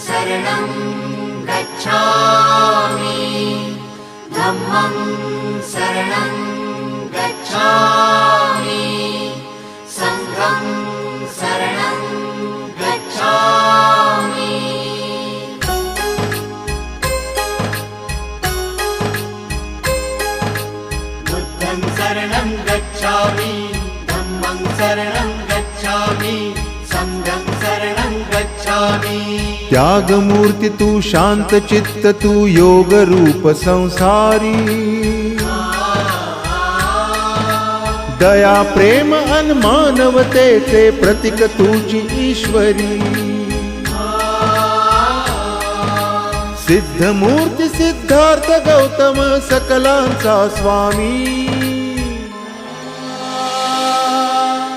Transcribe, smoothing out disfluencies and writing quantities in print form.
शरणं गच्छामि धम्मं शरणं गच्छामि संघं शरणं गच्छामि बुद्धं शरणं गच्छामि धम्मं शरणं गच्छामि संघं शरणं गच्छामि। त्यागमूर्ती तू शांत चित्त तू योग रूप संसारी दया प्रेम अन मानवतेचे प्रतीक तुझी ईश्वरी सिद्धमूर्ती सिद्धार्थ गौतम सकलांचा स्वामी